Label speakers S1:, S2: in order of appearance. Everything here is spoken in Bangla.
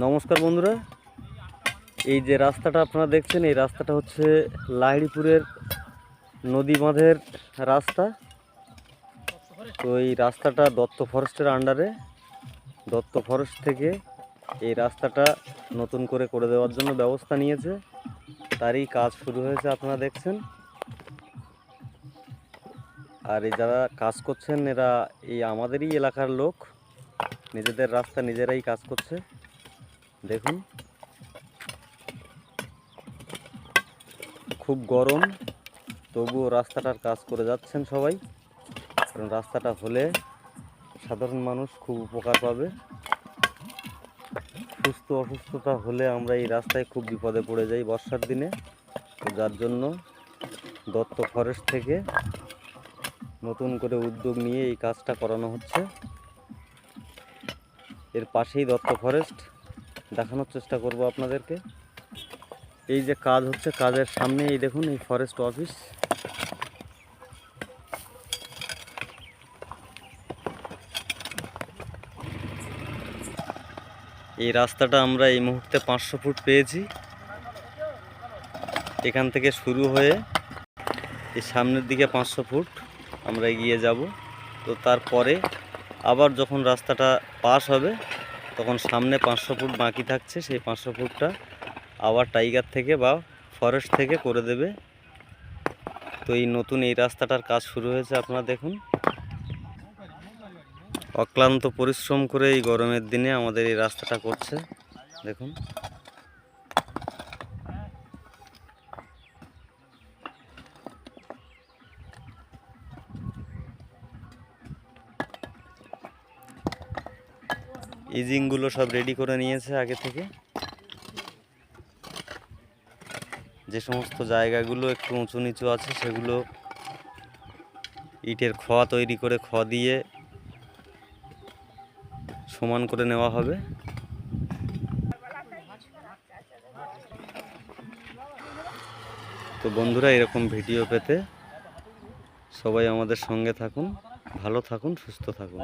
S1: নমস্কার বন্ধুরা, এই যে রাস্তাটা আপনারা দেখছেন, এই রাস্তাটা হচ্ছে লাহিড়িপুরের নদী বাঁধের রাস্তা। তো এই রাস্তাটা দত্ত ফরেস্টের আন্ডারে, দত্ত ফরেস্ট থেকে এই রাস্তাটা নতুন করে দেওয়ার জন্য ব্যবস্থা নিয়েছে। তারই কাজ শুরু হয়েছে, আপনারা দেখছেন। আর এই যারা কাজ করছেন এরা এই আমাদেরই এলাকার লোক, নিজেদের রাস্তা নিজেরাই কাজ করছে। দেখুন, খুব গরম, তবুও রাস্তাটার কাজ করে যাচ্ছেন সবাই, কারণ রাস্তাটা হলে সাধারণ মানুষ খুব উপকার পাবে। সুস্থ অসুস্থতা হলে আমরা এই রাস্তায় খুব বিপদে পড়ে যাই বর্ষার দিনে। তো যার জন্য দত্ত ফরেস্ট থেকে নতুন করে উদ্যোগ নিয়ে এই কাজটা করানো হচ্ছে। এর পাশেই দত্ত ফরেস্ট, দেখানোর চেষ্টা করব আপনাদেরকে। এই যে কাজ হচ্ছে, কাজের সামনে এই দেখুন, এই ফরেস্ট অফিস। এই রাস্তাটা আমরা এই মুহূর্তে 500 ফুট পেয়েছি। এখান থেকে শুরু হয়ে এই সামনের দিকে 500 ফুট আমরা এগিয়ে যাব। তো তারপরে আবার যখন রাস্তাটা পাস হবে তখন সামনে 500 ফুট বাকি থাকছে, সেই 500 ফুটটা আবার টাইগার থেকে বা ফরেস্ট থেকে করে দেবে। তো এই নতুন এই রাস্তাটার কাজ শুরু হয়েছে, আপনারা দেখুন। অক্লান্ত পরিশ্রম করে এই গরমের দিনে আমাদের এই রাস্তাটা করছে, দেখুন। ইজিংগুলো সব রেডি করে নিয়েছে আগে থেকে। যে সমস্ত জায়গাগুলো একটু উঁচু নিচু আছে সেগুলো ইটের খোয়া তৈরি করে দিয়ে সমান করে নেওয়া হবে। তো বন্ধুরা, এরকম ভিডিও পেতে সবাই আমাদের সঙ্গে থাকুন, ভালো থাকুন, সুস্থ থাকুন।